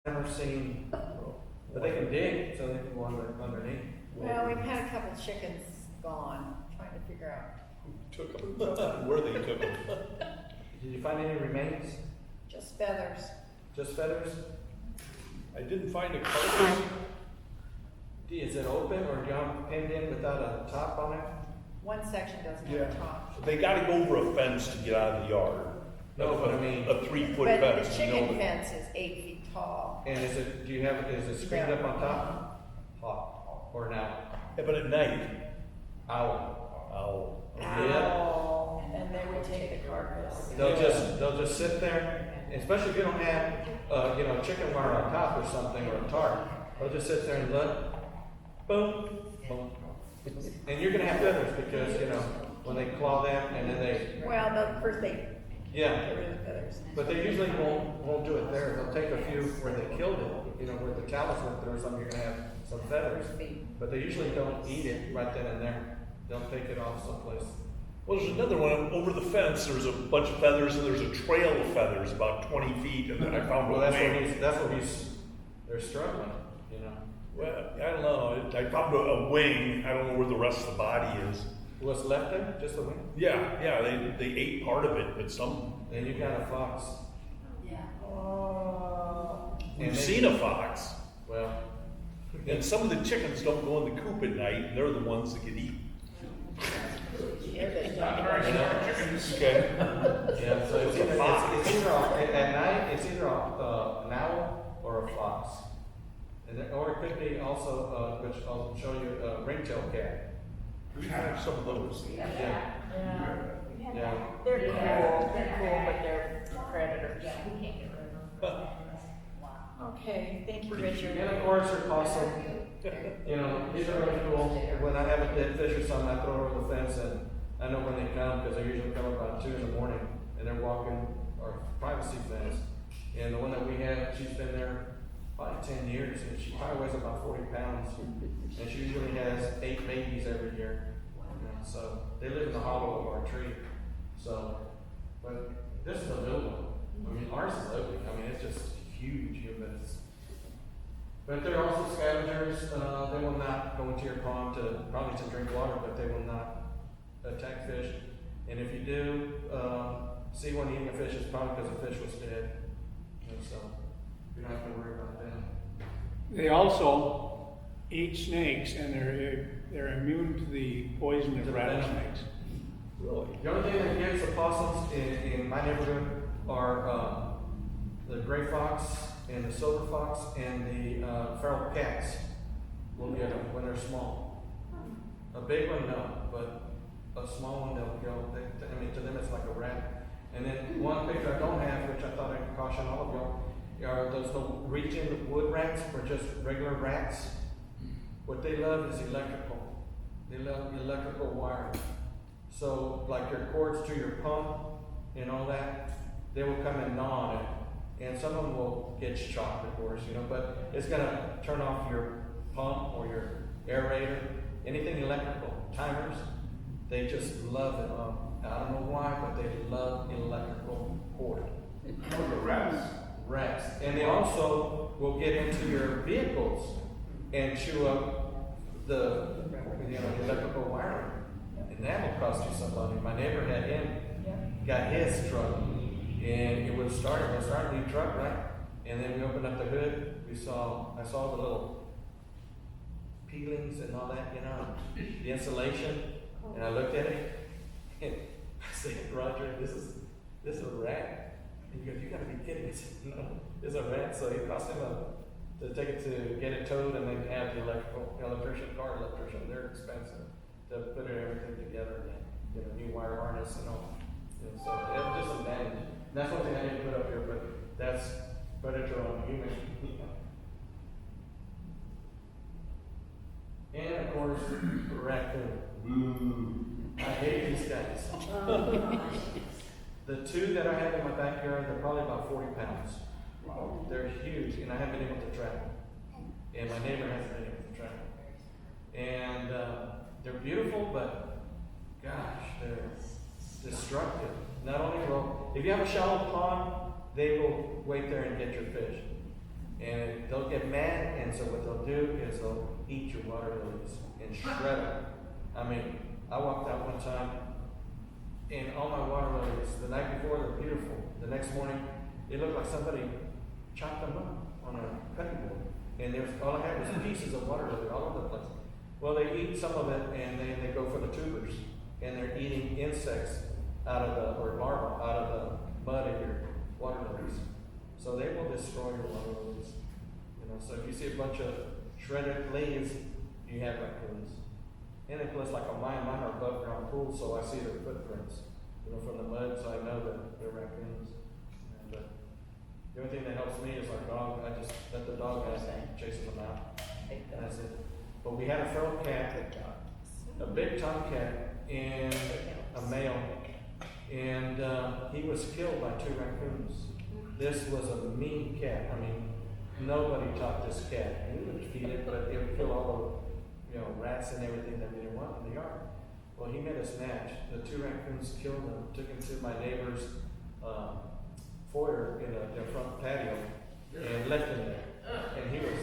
Never seen, but they can dig, so they can go underneath. Well, we've had a couple chickens gone, trying to figure out, Took them. Where they took them. Did you find any remains? just feathers. Just feathers? I didn't find a carcass. Is it open or do you have pinned in without a top on it? One section doesn't have a top. They gotta go over a fence to get out of the yard. No, but I mean- A 3-foot But fence. the you know chicken that. fence is 8 feet tall. And is it screened up on top? Hot, or now? Yeah, but at night, Owl. owl. Ow. And they would take the carcass. They'll just sit there, especially if you don't have, chicken wire on top or something, or a tarp. They'll just sit there and look, boom, boom. And you're gonna have feathers because, when they claw them and then they, Well, first they yeah. get rid of the feathers. But they usually won't do it there. They'll take a few where they killed it, where the callus went through or something, you're gonna have some feathers. But they usually don't eat it right then and there. They'll take it off someplace. Well, there's another one over the fence. There's a bunch of feathers, and there's a trail of feathers about 20 feet, and then I found Well, a that's wing. what they're struggling, Well, I don't know. I found a wing. I don't know where the rest of the body is. What's left there? Just the wing? Yeah, they ate part of it, but some. And you got a fox. We've seen a fox, Well, and some of the chickens don't go in the coop at night, and they're the ones that get eaten. Okay. yeah, so it's either at night, it's either an owl or a fox. Or it could be also, which I'll show you, a ringtail cat. We have some of those. Yeah. They're cool, but they're predators. Okay, thank you, Richard. And of course, they're awesome. These are really cool. When I have a dead fish or something, I throw it over the fence and I know when they come because they usually come about 2 in the morning and they're walking our privacy fence. And the one that we have, she's been there probably 10 years and she probably weighs about 40 pounds. And she usually has 8 babies every year. So they live in the hollow of our tree. So, but this is a little one. I mean, ours is ugly. I mean, it's just huge. But they're also scavengers. They will not go into your pond probably to drink water, but they will not attack fish. And if you do see one eating a fish, it's probably because the fish was dead. And so you don't have to worry about that. They also eat snakes, and they're immune to the poison of rattlesnakes. Really? The only thing that gives opossums in my neighborhood are the gray fox and the silver fox and the feral cats. Will get them when they're small. A big one, no, but a small one they'll kill. To them it's like a rat. And then one picture I don't have, which I thought I could caution all of y'all, are those little region wood rats or just regular rats. What they love is electrical. They love electrical wiring. So like your cords to your pump and all that, they will come and gnaw on it. And some of them will get shocked, of course, but it's gonna turn off your pump or your aerator, anything electrical, timers. They just love it. I don't know why, but they love electrical cord. Rats. And they also will get into your vehicles and chew up the electrical wiring. And that will cost you some money. My neighbor had got his truck, and it would start a new truck, right? And then we opened up the hood, I saw the little peelings and all that, the insulation, and I looked at it, and I said, Roger, this is a rat. And he goes, you gotta be kidding me. I said, no, it's a rat. So it cost him to take it to get it towed and then have the car electrician, they're expensive to put everything together and get a new wire harness and all. And so it was just some damage. And that's one thing I didn't put up here, but that's predator on human. And of course, raccoon. I hate these guys. The 2 that I have in my backyard, they're probably about 40 pounds. Wow. They're huge, and I haven't been able to track them. And my neighbor hasn't been able to track them. And they're beautiful, but gosh, they're destructive. Not only if you have a shallow pond, they will wait there and get your fish. And they'll get mad, and so what they'll do is they'll eat your water lilies and shred them. I mean, I walked out one time, and all my water lilies, the night before they're beautiful. The next morning, they look like somebody chopped them up on a cutting board. And there's, all I had was pieces of water lily all over the place. Well, they eat some of it, and then they go for the tubers. And they're eating insects out of the, or larvae out of the mud in your water lilies. So they will destroy your water lilies. You know, so if you see a bunch of shredded leaves, you have raccoons. And then plus, like on mine are above ground pools, so I see their footprints, you know, from the mud, so I know that they're raccoons. And, the only thing that helps me is our dog. I just let the dog out and chases them out. And that's it. But we had a feral cat, a big tomcat, and a male, and he was killed by 2 raccoons. This was a mean cat. I mean, nobody taught this cat. And we would feed it, but it would kill all the, you know, rats and everything that we didn't want in the yard. Well, he made us match. The 2 raccoons killed him, took him to my neighbor's foyer in their front patio, and left him there. And he was,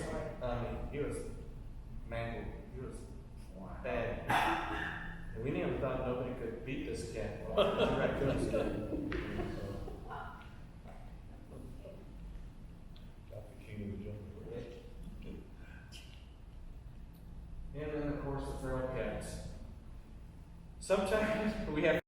he was mangled. He was bad. And we never thought nobody could beat this cat. Well, 2 raccoons did. Got the king of the jungle. And then, of course, the feral cats. Sometimes we have